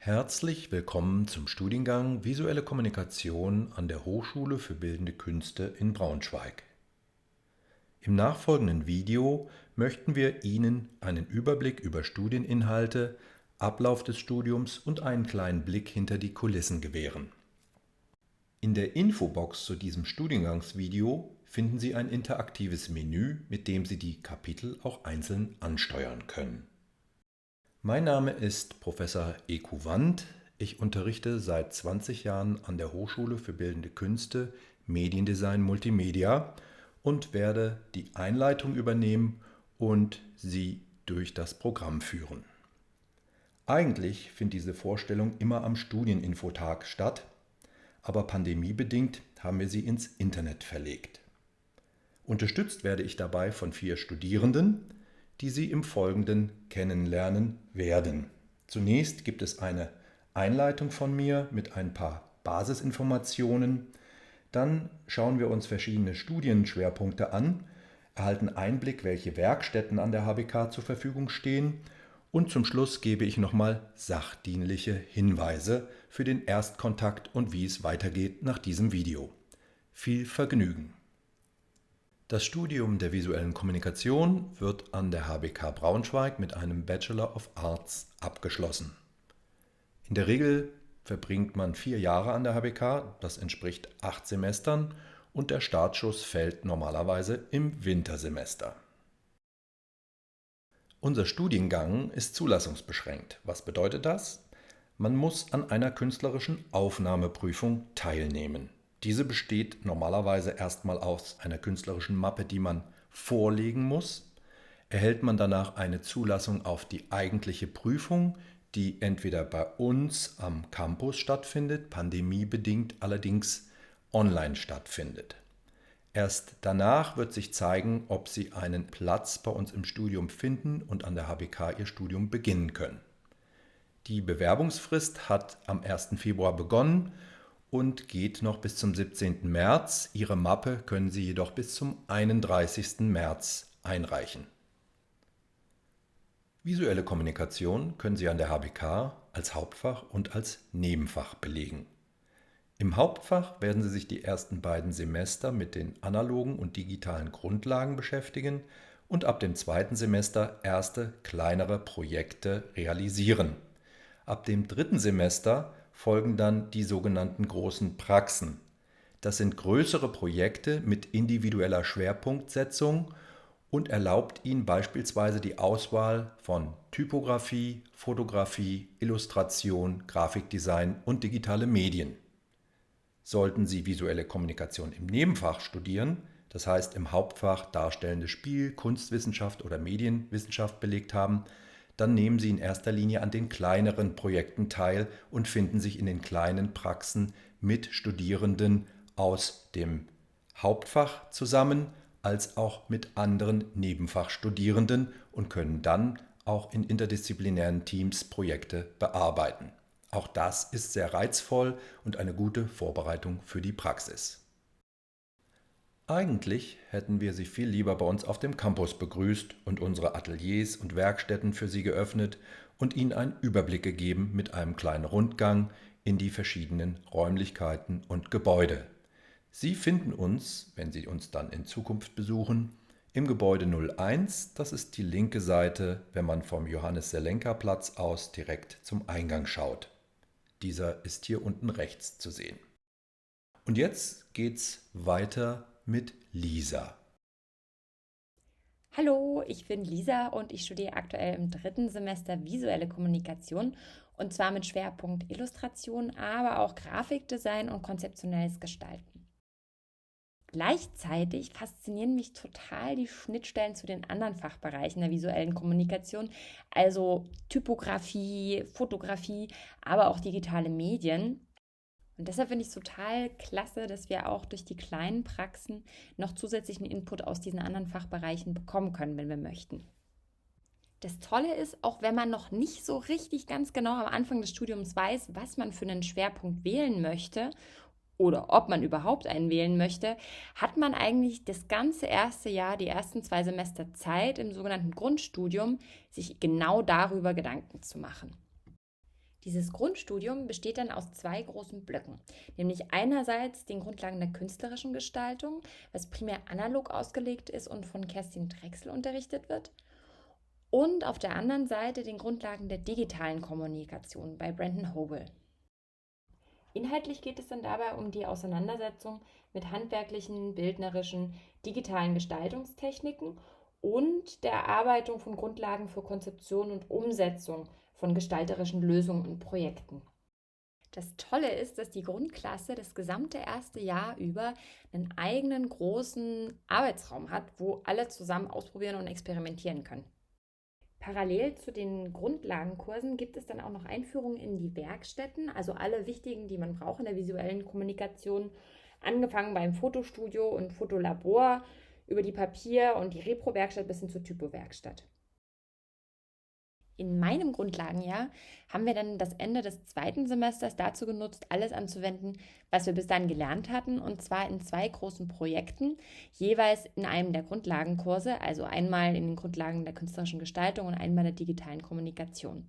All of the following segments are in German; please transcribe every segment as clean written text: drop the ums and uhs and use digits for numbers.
Herzlich willkommen zum Studiengang Visuelle Kommunikation an der Hochschule für Bildende Künste in Braunschweig. Im nachfolgenden Video möchten wir Ihnen einen Überblick über Studieninhalte, Ablauf des Studiums und einen kleinen Blick hinter die Kulissen gewähren. In der Infobox zu diesem Studiengangsvideo finden Sie ein interaktives Menü, mit dem Sie die Kapitel auch einzeln ansteuern können. Mein Name ist Professor Eku Wandt. Ich unterrichte seit 20 Jahren an der Hochschule für Bildende Künste Mediendesign Multimedia und werde die Einleitung übernehmen und Sie durch das Programm führen. Eigentlich findet diese Vorstellung immer am Studieninfotag statt, aber pandemiebedingt haben wir sie ins Internet verlegt. Unterstützt werde ich dabei von 4 Studierenden, die Sie im Folgenden kennenlernen werden. Zunächst gibt es eine Einleitung von mir mit ein paar Basisinformationen. Dann schauen wir uns verschiedene Studienschwerpunkte an, erhalten Einblick, welche Werkstätten an der HBK zur Verfügung stehen und zum Schluss gebe ich nochmal sachdienliche Hinweise für den Erstkontakt und wie es weitergeht nach diesem Video. Viel Vergnügen! Das Studium der visuellen Kommunikation wird an der HBK Braunschweig mit einem Bachelor of Arts abgeschlossen. In der Regel verbringt man 4 Jahre an der HBK, das entspricht 8 Semestern und der Startschuss fällt normalerweise im Wintersemester. Unser Studiengang ist zulassungsbeschränkt. Was bedeutet das? Man muss an einer künstlerischen Aufnahmeprüfung teilnehmen. Diese besteht normalerweise erstmal aus einer künstlerischen Mappe, die man vorlegen muss. Erhält man danach eine Zulassung auf die eigentliche Prüfung, die entweder bei uns am Campus stattfindet, pandemiebedingt allerdings online stattfindet. Erst danach wird sich zeigen, ob Sie einen Platz bei uns im Studium finden und an der HBK Ihr Studium beginnen können. Die Bewerbungsfrist hat am 1. Februar begonnen und geht noch bis zum 17. März. Ihre Mappe können Sie jedoch bis zum 31. März einreichen. Visuelle Kommunikation können Sie an der HBK als Hauptfach und als Nebenfach belegen. Im Hauptfach werden Sie sich die ersten beiden Semester mit den analogen und digitalen Grundlagen beschäftigen und ab dem 2. Semester erste kleinere Projekte realisieren. Ab dem 3. Semester folgen dann die sogenannten großen Praxen. Das sind größere Projekte mit individueller Schwerpunktsetzung und erlaubt Ihnen beispielsweise die Auswahl von Typografie, Fotografie, Illustration, Grafikdesign und digitale Medien. Sollten Sie visuelle Kommunikation im Nebenfach studieren, das heißt im Hauptfach darstellendes Spiel, Kunstwissenschaft oder Medienwissenschaft belegt haben, dann nehmen Sie in erster Linie an den kleineren Projekten teil und finden sich in den kleinen Praxen mit Studierenden aus dem Hauptfach zusammen, als auch mit anderen Nebenfachstudierenden und können dann auch in interdisziplinären Teams Projekte bearbeiten. Auch das ist sehr reizvoll und eine gute Vorbereitung für die Praxis. Eigentlich hätten wir Sie viel lieber bei uns auf dem Campus begrüßt und unsere Ateliers und Werkstätten für Sie geöffnet und Ihnen einen Überblick gegeben mit einem kleinen Rundgang in die verschiedenen Räumlichkeiten und Gebäude. Sie finden uns, wenn Sie uns dann in Zukunft besuchen, im Gebäude 01, das ist die linke Seite, wenn man vom Johannes-Selenka-Platz aus direkt zum Eingang schaut. Dieser ist hier unten rechts zu sehen. Und jetzt geht's weiter mit Lisa. Hallo, ich bin Lisa und ich studiere aktuell im 3. Semester visuelle Kommunikation und zwar mit Schwerpunkt Illustration, aber auch Grafikdesign und konzeptionelles Gestalten. Gleichzeitig faszinieren mich total die Schnittstellen zu den anderen Fachbereichen der visuellen Kommunikation, also Typografie, Fotografie, aber auch digitale Medien. Und deshalb finde ich es total klasse, dass wir auch durch die kleinen Praxen noch zusätzlichen Input aus diesen anderen Fachbereichen bekommen können, wenn wir möchten. Das Tolle ist, auch wenn man noch nicht so richtig ganz genau am Anfang des Studiums weiß, was man für einen Schwerpunkt wählen möchte oder ob man überhaupt einen wählen möchte, hat man eigentlich das ganze erste Jahr, die ersten 2 Semester Zeit im sogenannten Grundstudium, sich genau darüber Gedanken zu machen. Dieses Grundstudium besteht dann aus zwei großen Blöcken, nämlich einerseits den Grundlagen der künstlerischen Gestaltung, was primär analog ausgelegt ist und von Kerstin Drechsel unterrichtet wird, und auf der anderen Seite den Grundlagen der digitalen Kommunikation bei Brandon Hobel. Inhaltlich geht es dann dabei um die Auseinandersetzung mit handwerklichen, bildnerischen, digitalen Gestaltungstechniken und der Erarbeitung von Grundlagen für Konzeption und Umsetzung von gestalterischen Lösungen und Projekten. Das Tolle ist, dass die Grundklasse das gesamte erste Jahr über einen eigenen großen Arbeitsraum hat, wo alle zusammen ausprobieren und experimentieren können. Parallel zu den Grundlagenkursen gibt es dann auch noch Einführungen in die Werkstätten, also alle wichtigen, die man braucht in der visuellen Kommunikation, angefangen beim Fotostudio und Fotolabor, über die Papier- und die Repro-Werkstatt bis hin zur Typo-Werkstatt. In meinem Grundlagenjahr haben wir dann das Ende des zweiten Semesters dazu genutzt, alles anzuwenden, was wir bis dahin gelernt hatten, und zwar in zwei großen Projekten, jeweils in einem der Grundlagenkurse, also einmal in den Grundlagen der künstlerischen Gestaltung und einmal der digitalen Kommunikation.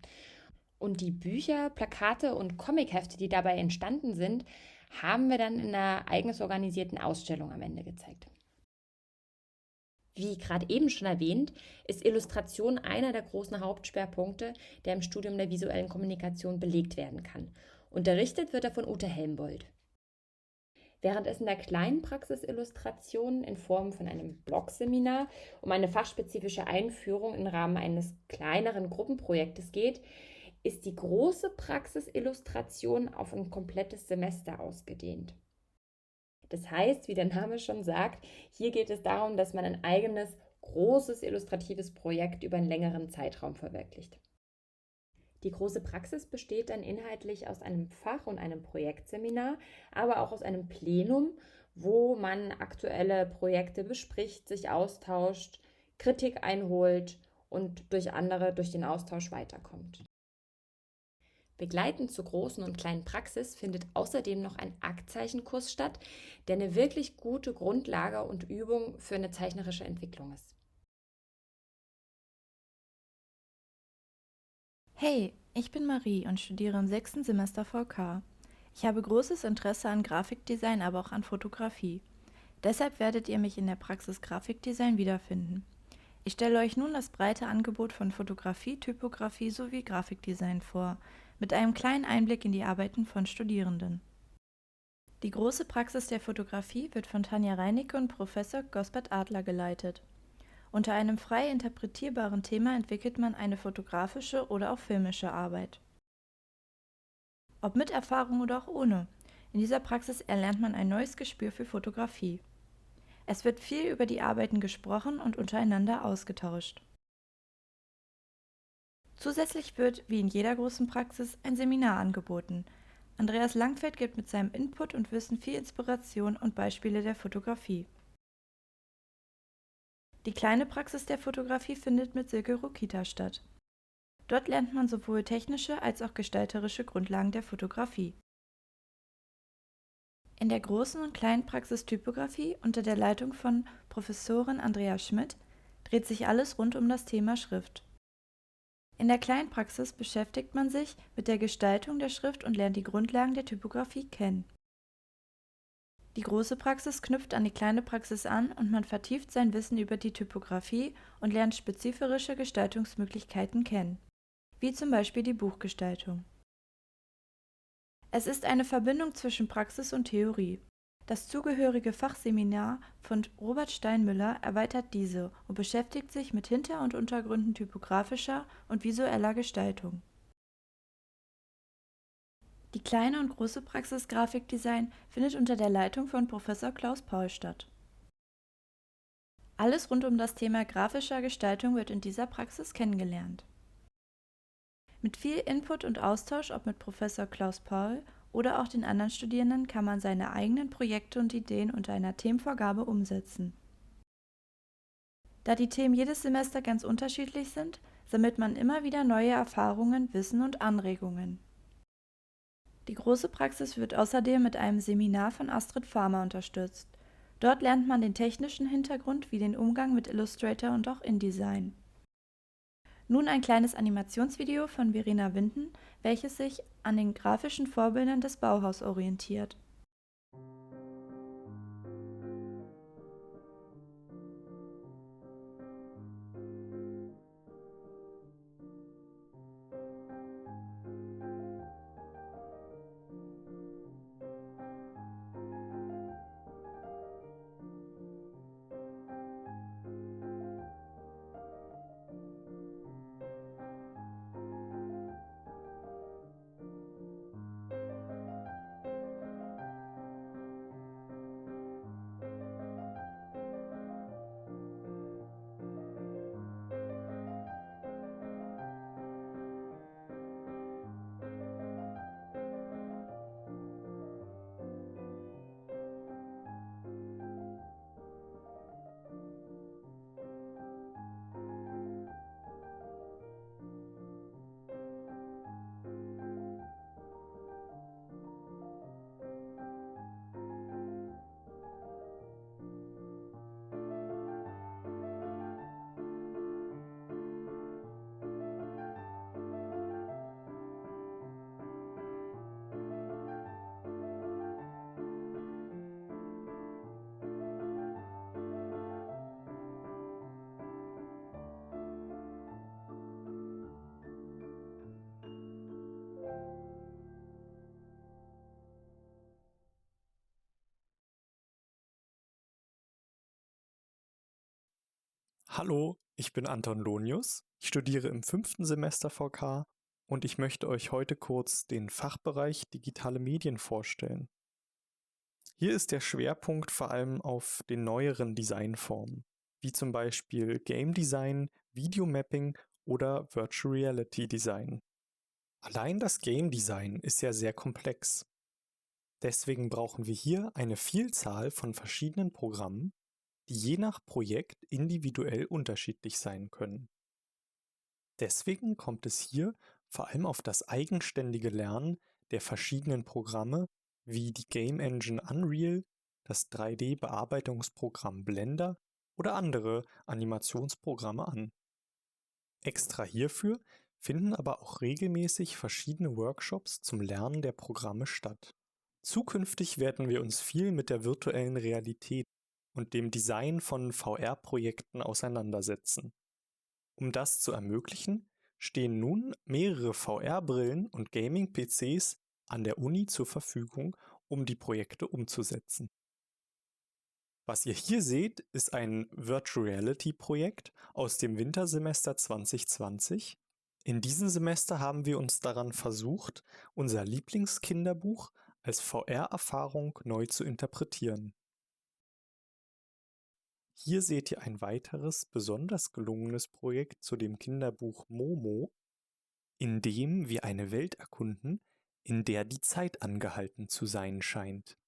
Und die Bücher, Plakate und Comichefte, die dabei entstanden sind, haben wir dann in einer eigens organisierten Ausstellung am Ende gezeigt. Wie gerade eben schon erwähnt, ist Illustration einer der großen Hauptschwerpunkte, der im Studium der visuellen Kommunikation belegt werden kann. Unterrichtet wird er von Ute Helmbold. Während es in der kleinen Praxis Illustration in Form von einem Blogseminar um eine fachspezifische Einführung im Rahmen eines kleineren Gruppenprojektes geht, ist die große Praxis Illustration auf ein komplettes Semester ausgedehnt. Das heißt, wie der Name schon sagt, hier geht es darum, dass man ein eigenes, großes illustratives Projekt über einen längeren Zeitraum verwirklicht. Die große Praxis besteht dann inhaltlich aus einem Fach- und einem Projektseminar, aber auch aus einem Plenum, wo man aktuelle Projekte bespricht, sich austauscht, Kritik einholt und durch den Austausch weiterkommt. Begleitend zur großen und kleinen Praxis findet außerdem noch ein Aktzeichenkurs statt, der eine wirklich gute Grundlage und Übung für eine zeichnerische Entwicklung ist. Hey, ich bin Marie und studiere im 6. Semester VK. Ich habe großes Interesse an Grafikdesign, aber auch an Fotografie. Deshalb werdet ihr mich in der Praxis Grafikdesign wiederfinden. Ich stelle euch nun das breite Angebot von Fotografie, Typografie sowie Grafikdesign vor, mit einem kleinen Einblick in die Arbeiten von Studierenden. Die große Praxis der Fotografie wird von Tanja Reinicke und Professor Gosbert Adler geleitet. Unter einem frei interpretierbaren Thema entwickelt man eine fotografische oder auch filmische Arbeit. Ob mit Erfahrung oder auch ohne, in dieser Praxis erlernt man ein neues Gespür für Fotografie. Es wird viel über die Arbeiten gesprochen und untereinander ausgetauscht. Zusätzlich wird, wie in jeder großen Praxis, ein Seminar angeboten. Andreas Langfeld gibt mit seinem Input und Wissen viel Inspiration und Beispiele der Fotografie. Die kleine Praxis der Fotografie findet mit Silke Rokita statt. Dort lernt man sowohl technische als auch gestalterische Grundlagen der Fotografie. In der großen und kleinen Praxis Typografie unter der Leitung von Professorin Andrea Schmidt dreht sich alles rund um das Thema Schrift. In der kleinen Praxis beschäftigt man sich mit der Gestaltung der Schrift und lernt die Grundlagen der Typografie kennen. Die große Praxis knüpft an die kleine Praxis an und man vertieft sein Wissen über die Typografie und lernt spezifische Gestaltungsmöglichkeiten kennen, wie zum Beispiel die Buchgestaltung. Es ist eine Verbindung zwischen Praxis und Theorie. Das zugehörige Fachseminar von Robert Steinmüller erweitert diese und beschäftigt sich mit Hinter- und Untergründen typografischer und visueller Gestaltung. Die kleine und große Praxis Grafikdesign findet unter der Leitung von Professor Klaus Paul statt. Alles rund um das Thema grafischer Gestaltung wird in dieser Praxis kennengelernt. Mit viel Input und Austausch, ob mit Professor Klaus Paul oder auch den anderen Studierenden, kann man seine eigenen Projekte und Ideen unter einer Themenvorgabe umsetzen. Da die Themen jedes Semester ganz unterschiedlich sind, sammelt man immer wieder neue Erfahrungen, Wissen und Anregungen. Die große Praxis wird außerdem mit einem Seminar von Astrid Farmer unterstützt. Dort lernt man den technischen Hintergrund wie den Umgang mit Illustrator und auch InDesign. Nun ein kleines Animationsvideo von Verena Winden, welches sich an den grafischen Vorbildern des Bauhaus orientiert. Hallo, ich bin Anton Lonius. Ich studiere im 5. Semester VK und ich möchte euch heute kurz den Fachbereich Digitale Medien vorstellen. Hier ist der Schwerpunkt vor allem auf den neueren Designformen, wie zum Beispiel Game Design, Videomapping oder Virtual Reality Design. Allein das Game Design ist ja sehr komplex. Deswegen brauchen wir hier eine Vielzahl von verschiedenen Programmen, die je nach Projekt individuell unterschiedlich sein können. Deswegen kommt es hier vor allem auf das eigenständige Lernen der verschiedenen Programme wie die Game Engine Unreal, das 3D-Bearbeitungsprogramm Blender oder andere Animationsprogramme an. Extra hierfür finden aber auch regelmäßig verschiedene Workshops zum Lernen der Programme statt. Zukünftig werden wir uns viel mit der virtuellen Realität und dem Design von VR-Projekten auseinandersetzen. Um das zu ermöglichen, stehen nun mehrere VR-Brillen und Gaming-PCs an der Uni zur Verfügung, um die Projekte umzusetzen. Was ihr hier seht, ist ein Virtual Reality-Projekt aus dem Wintersemester 2020. In diesem Semester haben wir uns daran versucht, unser Lieblingskinderbuch als VR-Erfahrung neu zu interpretieren. Hier seht ihr ein weiteres, besonders gelungenes Projekt zu dem Kinderbuch Momo, in dem wir eine Welt erkunden, in der die Zeit angehalten zu sein scheint.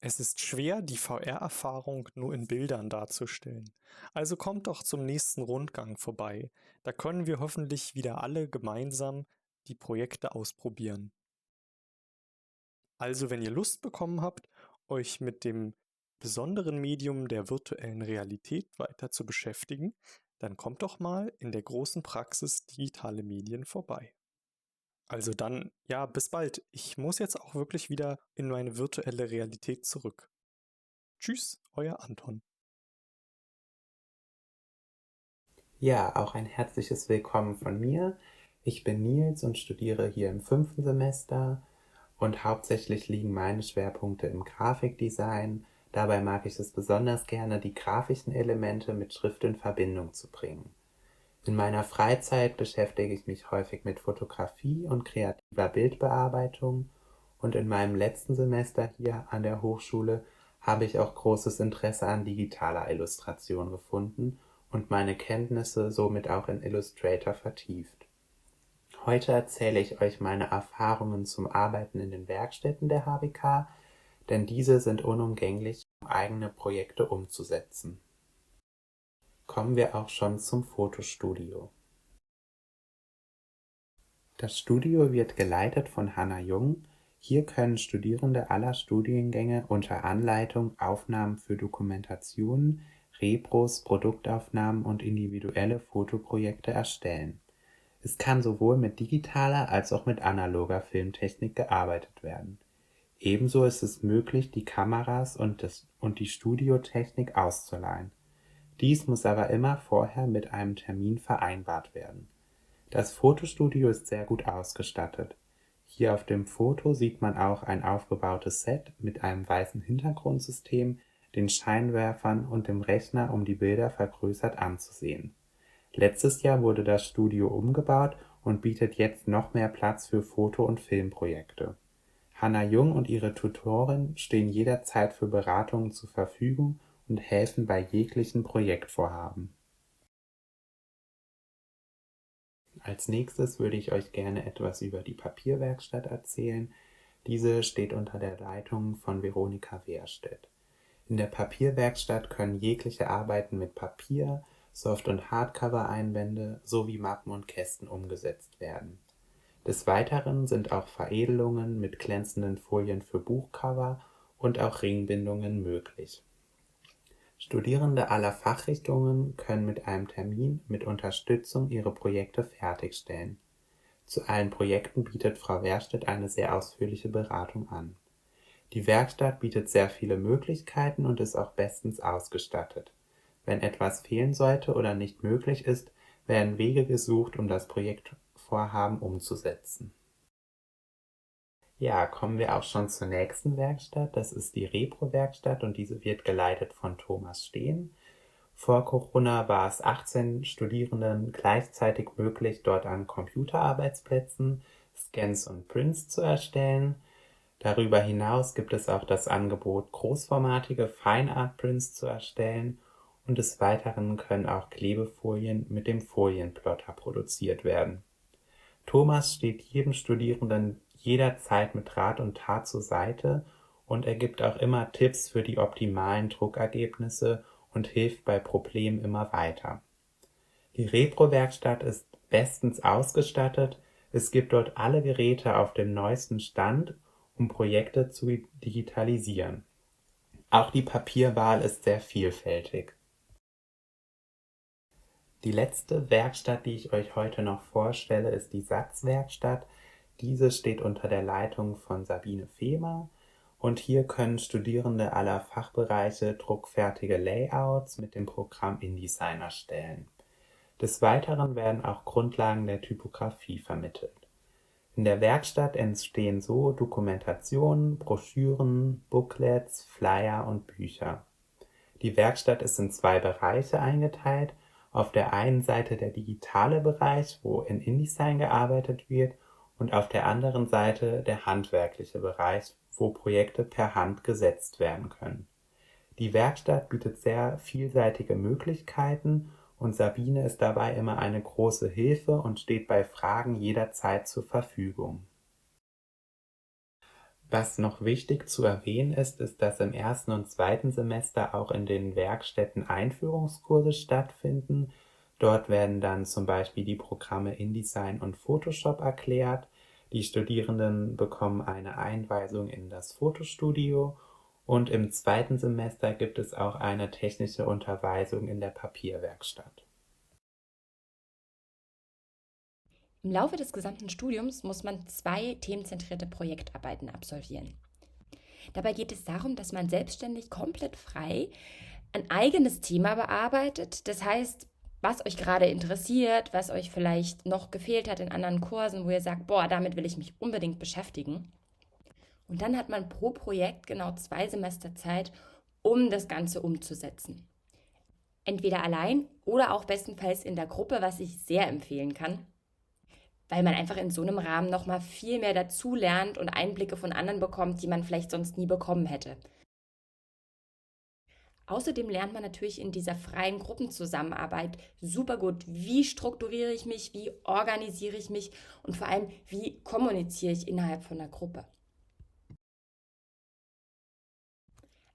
Es ist schwer, die VR-Erfahrung nur in Bildern darzustellen. Also kommt doch zum nächsten Rundgang vorbei. Da können wir hoffentlich wieder alle gemeinsam die Projekte ausprobieren. Also wenn ihr Lust bekommen habt, euch mit dem besonderen Medium der virtuellen Realität weiter zu beschäftigen, dann kommt doch mal in der großen Praxis Digitale Medien vorbei. Also dann, ja, bis bald. Ich muss jetzt auch wirklich wieder in meine virtuelle Realität zurück. Tschüss, euer Anton. Ja, auch ein herzliches Willkommen von mir. Ich bin Nils und studiere hier im 5. Semester und hauptsächlich liegen meine Schwerpunkte im Grafikdesign. Dabei mag ich es besonders gerne, die grafischen Elemente mit Schrift in Verbindung zu bringen. In meiner Freizeit beschäftige ich mich häufig mit Fotografie und kreativer Bildbearbeitung und in meinem letzten Semester hier an der Hochschule habe ich auch großes Interesse an digitaler Illustration gefunden und meine Kenntnisse somit auch in Illustrator vertieft. Heute erzähle ich euch meine Erfahrungen zum Arbeiten in den Werkstätten der HWK, denn diese sind unumgänglich, um eigene Projekte umzusetzen. Kommen wir auch schon zum Fotostudio. Das Studio wird geleitet von Hanna Jung. Hier können Studierende aller Studiengänge unter Anleitung Aufnahmen für Dokumentationen, Repros, Produktaufnahmen und individuelle Fotoprojekte erstellen. Es kann sowohl mit digitaler als auch mit analoger Filmtechnik gearbeitet werden. Ebenso ist es möglich, die Kameras und die Studiotechnik auszuleihen. Dies muss aber immer vorher mit einem Termin vereinbart werden. Das Fotostudio ist sehr gut ausgestattet. Hier auf dem Foto sieht man auch ein aufgebautes Set mit einem weißen Hintergrundsystem, den Scheinwerfern und dem Rechner, um die Bilder vergrößert anzusehen. Letztes Jahr wurde das Studio umgebaut und bietet jetzt noch mehr Platz für Foto- und Filmprojekte. Hanna Jung und ihre Tutorin stehen jederzeit für Beratungen zur Verfügung und helfen bei jeglichen Projektvorhaben. Als nächstes würde ich euch gerne etwas über die Papierwerkstatt erzählen. Diese steht unter der Leitung von Veronika Wehrstedt. In der Papierwerkstatt können jegliche Arbeiten mit Papier, Soft- und Hardcover-Einbände sowie Mappen und Kästen umgesetzt werden. Des Weiteren sind auch Veredelungen mit glänzenden Folien für Buchcover und auch Ringbindungen möglich. Studierende aller Fachrichtungen können mit einem Termin mit Unterstützung ihre Projekte fertigstellen. Zu allen Projekten bietet Frau Wehrstedt eine sehr ausführliche Beratung an. Die Werkstatt bietet sehr viele Möglichkeiten und ist auch bestens ausgestattet. Wenn etwas fehlen sollte oder nicht möglich ist, werden Wege gesucht, um das Projektvorhaben umzusetzen. Ja, kommen wir auch schon zur nächsten Werkstatt. Das ist die Repro-Werkstatt und diese wird geleitet von Thomas Steen. Vor Corona war es 18 Studierenden gleichzeitig möglich, dort an Computerarbeitsplätzen Scans und Prints zu erstellen. Darüber hinaus gibt es auch das Angebot, großformatige Fine-Art-Prints zu erstellen und des Weiteren können auch Klebefolien mit dem Folienplotter produziert werden. Thomas steht jedem Studierenden jederzeit mit Rat und Tat zur Seite und er gibt auch immer Tipps für die optimalen Druckergebnisse und hilft bei Problemen immer weiter. Die Repro-Werkstatt ist bestens ausgestattet, es gibt dort alle Geräte auf dem neuesten Stand, um Projekte zu digitalisieren. Auch die Papierwahl ist sehr vielfältig. Die letzte Werkstatt, die ich euch heute noch vorstelle, ist die Satzwerkstatt. Diese steht unter der Leitung von Sabine Fehmer und hier können Studierende aller Fachbereiche druckfertige Layouts mit dem Programm InDesign erstellen. Des Weiteren werden auch Grundlagen der Typografie vermittelt. In der Werkstatt entstehen so Dokumentationen, Broschüren, Booklets, Flyer und Bücher. Die Werkstatt ist in 2 Bereiche eingeteilt. Auf der einen Seite der digitale Bereich, wo in InDesign gearbeitet wird, und auf der anderen Seite der handwerkliche Bereich, wo Projekte per Hand gesetzt werden können. Die Werkstatt bietet sehr vielseitige Möglichkeiten und Sabine ist dabei immer eine große Hilfe und steht bei Fragen jederzeit zur Verfügung. Was noch wichtig zu erwähnen ist, dass im 1. und 2. Semester auch in den Werkstätten Einführungskurse stattfinden. Dort werden dann zum Beispiel die Programme InDesign und Photoshop erklärt. Die Studierenden bekommen eine Einweisung in das Fotostudio und im 2. Semester gibt es auch eine technische Unterweisung in der Papierwerkstatt. Im Laufe des gesamten Studiums muss man 2 themenzentrierte Projektarbeiten absolvieren. Dabei geht es darum, dass man selbstständig komplett frei ein eigenes Thema bearbeitet. Das heißt, was euch gerade interessiert, was euch vielleicht noch gefehlt hat in anderen Kursen, wo ihr sagt, boah, damit will ich mich unbedingt beschäftigen. Und dann hat man pro Projekt genau 2 Semester Zeit, um das Ganze umzusetzen. Entweder allein oder auch bestenfalls in der Gruppe, was ich sehr empfehlen kann, weil man einfach in so einem Rahmen nochmal viel mehr dazu lernt und Einblicke von anderen bekommt, die man vielleicht sonst nie bekommen hätte. Außerdem lernt man natürlich in dieser freien Gruppenzusammenarbeit super gut, wie strukturiere ich mich, wie organisiere ich mich und vor allem, wie kommuniziere ich innerhalb von der Gruppe.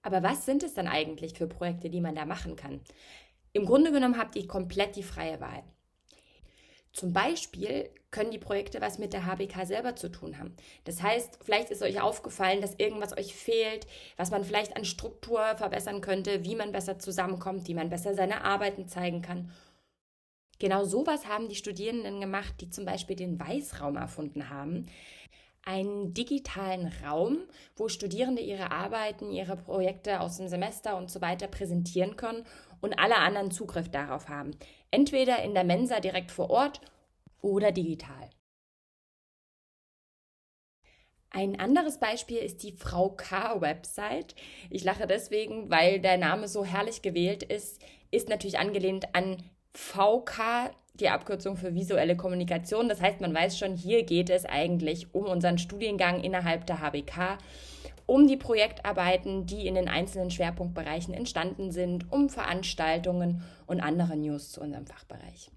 Aber was sind es dann eigentlich für Projekte, die man da machen kann? Im Grunde genommen habt ihr komplett die freie Wahl. Zum Beispiel können die Projekte was mit der HBK selber zu tun haben. Das heißt, vielleicht ist euch aufgefallen, dass irgendwas euch fehlt, was man vielleicht an Struktur verbessern könnte, wie man besser zusammenkommt, wie man besser seine Arbeiten zeigen kann. Genau sowas haben die Studierenden gemacht, die zum Beispiel den Weißraum erfunden haben. Einen digitalen Raum, wo Studierende ihre Arbeiten, ihre Projekte aus dem Semester und so weiter präsentieren können und alle anderen Zugriff darauf haben. Entweder in der Mensa direkt vor Ort oder digital. Ein anderes Beispiel ist die Frau K-Website. Ich lache deswegen, weil der Name so herrlich gewählt ist natürlich angelehnt an VK, die Abkürzung für visuelle Kommunikation. Das heißt, man weiß schon, hier geht es eigentlich um unseren Studiengang innerhalb der HBK, um die Projektarbeiten, die in den einzelnen Schwerpunktbereichen entstanden sind, um Veranstaltungen und andere News zu unserem Fachbereich.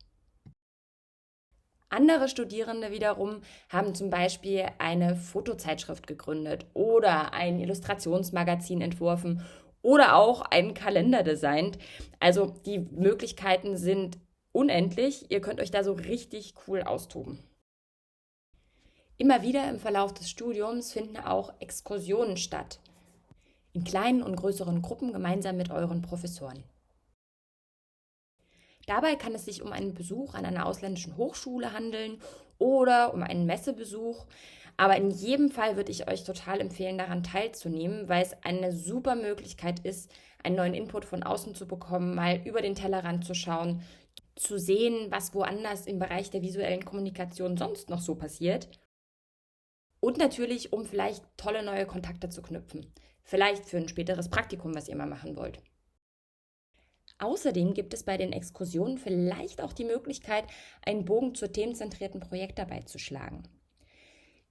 Andere Studierende wiederum haben zum Beispiel eine Fotozeitschrift gegründet oder ein Illustrationsmagazin entworfen oder auch einen Kalender designt. Also die Möglichkeiten sind unendlich. Ihr könnt euch da so richtig cool austoben. Immer wieder im Verlauf des Studiums finden auch Exkursionen statt. In kleinen und größeren Gruppen gemeinsam mit euren Professoren. Dabei kann es sich um einen Besuch an einer ausländischen Hochschule handeln oder um einen Messebesuch. Aber in jedem Fall würde ich euch total empfehlen, daran teilzunehmen, weil es eine super Möglichkeit ist, einen neuen Input von außen zu bekommen, mal über den Tellerrand zu schauen, zu sehen, was woanders im Bereich der visuellen Kommunikation sonst noch so passiert. Und natürlich, um vielleicht tolle neue Kontakte zu knüpfen. Vielleicht für ein späteres Praktikum, was ihr mal machen wollt. Außerdem gibt es bei den Exkursionen vielleicht auch die Möglichkeit, einen Bogen zur themenzentrierten Projektarbeit zu schlagen.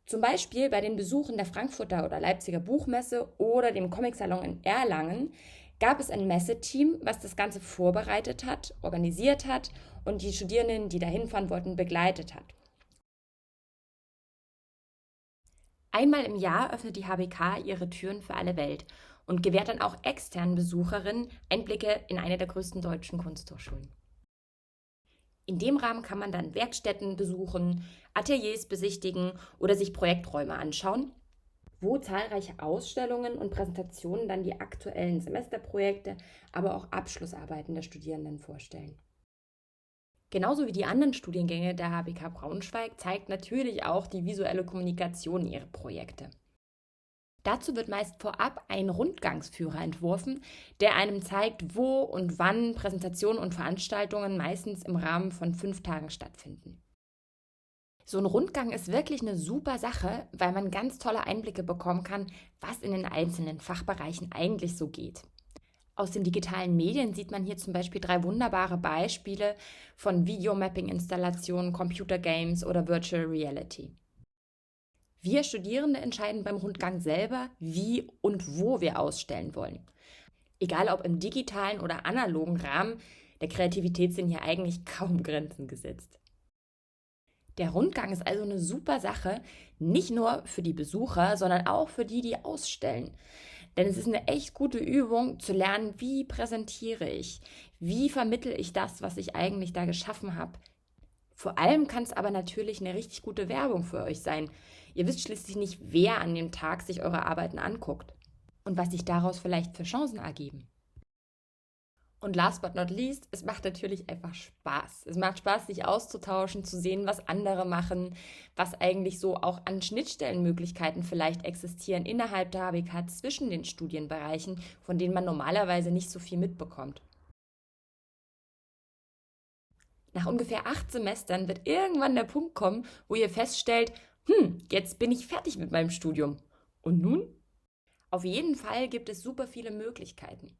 Zum Beispiel bei den Besuchen der Frankfurter oder Leipziger Buchmesse oder dem Comicsalon in Erlangen gab es ein Messeteam, was das Ganze vorbereitet hat, organisiert hat und die Studierenden, die dahin fahren wollten, begleitet hat. Einmal im Jahr öffnet die HBK ihre Türen für alle Welt und gewährt dann auch externen Besucherinnen Einblicke in eine der größten deutschen Kunsthochschulen. In dem Rahmen kann man dann Werkstätten besuchen, Ateliers besichtigen oder sich Projekträume anschauen, wo zahlreiche Ausstellungen und Präsentationen dann die aktuellen Semesterprojekte, aber auch Abschlussarbeiten der Studierenden vorstellen. Genauso wie die anderen Studiengänge der HBK Braunschweig zeigt natürlich auch die visuelle Kommunikation ihre Projekte. Dazu wird meist vorab ein Rundgangsführer entworfen, der einem zeigt, wo und wann Präsentationen und Veranstaltungen meistens im Rahmen von 5 Tagen stattfinden. So ein Rundgang ist wirklich eine super Sache, weil man ganz tolle Einblicke bekommen kann, was in den einzelnen Fachbereichen eigentlich so geht. Aus den digitalen Medien sieht man hier zum Beispiel 3 wunderbare Beispiele von Videomapping-Installationen, Computergames oder Virtual Reality. Wir Studierende entscheiden beim Rundgang selber, wie und wo wir ausstellen wollen. Egal ob im digitalen oder analogen Rahmen, der Kreativität sind hier eigentlich kaum Grenzen gesetzt. Der Rundgang ist also eine super Sache, nicht nur für die Besucher, sondern auch für die, die ausstellen. Denn es ist eine echt gute Übung, zu lernen, wie präsentiere ich, wie vermittle ich das, was ich eigentlich da geschaffen habe. Vor allem kann es aber natürlich eine richtig gute Werbung für euch sein. Ihr wisst schließlich nicht, wer an dem Tag sich eure Arbeiten anguckt und was sich daraus vielleicht für Chancen ergeben. Und last but not least, es macht natürlich einfach Spaß. Es macht Spaß, sich auszutauschen, zu sehen, was andere machen, was eigentlich so auch an Schnittstellenmöglichkeiten vielleicht existieren innerhalb der HBK zwischen den Studienbereichen, von denen man normalerweise nicht so viel mitbekommt. Nach ungefähr 8 Semestern wird irgendwann der Punkt kommen, wo ihr feststellt, jetzt bin ich fertig mit meinem Studium. Und nun? Auf jeden Fall gibt es super viele Möglichkeiten.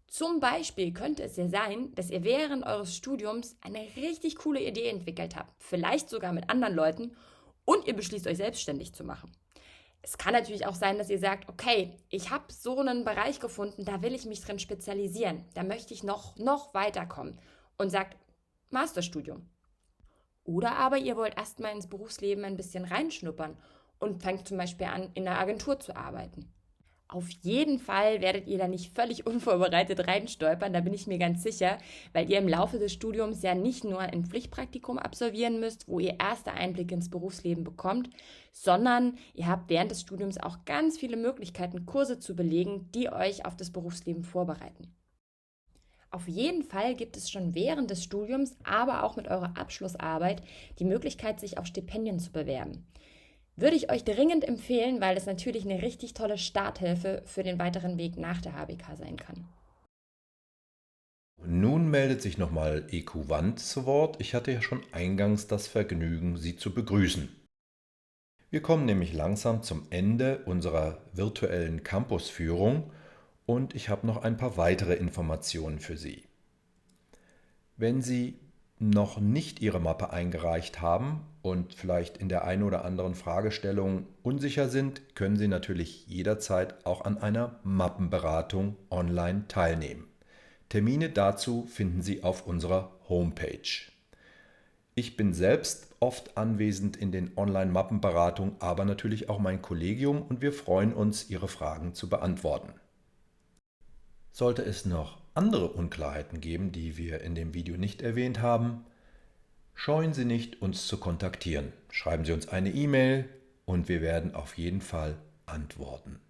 Zum Beispiel könnte es ja sein, dass ihr während eures Studiums eine richtig coole Idee entwickelt habt, vielleicht sogar mit anderen Leuten, und ihr beschließt, euch selbstständig zu machen. Es kann natürlich auch sein, dass ihr sagt, okay, ich habe so einen Bereich gefunden, da will ich mich drin spezialisieren, da möchte ich noch weiterkommen und sagt, Masterstudium. Oder aber ihr wollt erstmal ins Berufsleben ein bisschen reinschnuppern und fängt zum Beispiel an, in einer Agentur zu arbeiten. Auf jeden Fall werdet ihr da nicht völlig unvorbereitet reinstolpern, da bin ich mir ganz sicher, weil ihr im Laufe des Studiums ja nicht nur ein Pflichtpraktikum absolvieren müsst, wo ihr erste Einblicke ins Berufsleben bekommt, sondern ihr habt während des Studiums auch ganz viele Möglichkeiten, Kurse zu belegen, die euch auf das Berufsleben vorbereiten. Auf jeden Fall gibt es schon während des Studiums, aber auch mit eurer Abschlussarbeit die Möglichkeit, sich auf Stipendien zu bewerben. Würde ich euch dringend empfehlen, weil es natürlich eine richtig tolle Starthilfe für den weiteren Weg nach der HBK sein kann. Nun meldet sich nochmal EQ Wand zu Wort. Ich hatte ja schon eingangs das Vergnügen, Sie zu begrüßen. Wir kommen nämlich langsam zum Ende unserer virtuellen Campusführung und ich habe noch ein paar weitere Informationen für Sie. Wenn Sie noch nicht Ihre Mappe eingereicht haben und vielleicht in der einen oder anderen Fragestellung unsicher sind, können Sie natürlich jederzeit auch an einer Mappenberatung online teilnehmen. Termine dazu finden Sie auf unserer Homepage. Ich bin selbst oft anwesend in den Online-Mappenberatungen, aber natürlich auch mein Kollegium und wir freuen uns, Ihre Fragen zu beantworten. Sollte es noch andere Unklarheiten geben, die wir in dem Video nicht erwähnt haben, scheuen Sie nicht, uns zu kontaktieren. Schreiben Sie uns eine E-Mail und wir werden auf jeden Fall antworten.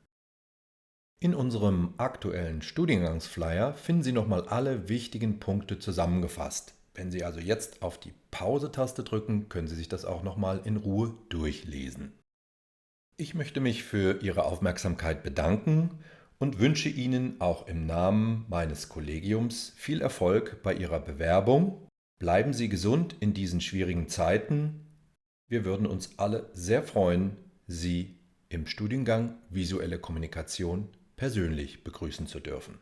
In unserem aktuellen Studiengangsflyer finden Sie nochmal alle wichtigen Punkte zusammengefasst. Wenn Sie also jetzt auf die Pause-Taste drücken, können Sie sich das auch nochmal in Ruhe durchlesen. Ich möchte mich für Ihre Aufmerksamkeit bedanken und wünsche Ihnen auch im Namen meines Kollegiums viel Erfolg bei Ihrer Bewerbung. Bleiben Sie gesund in diesen schwierigen Zeiten. Wir würden uns alle sehr freuen, Sie im Studiengang Visuelle Kommunikation persönlich begrüßen zu dürfen.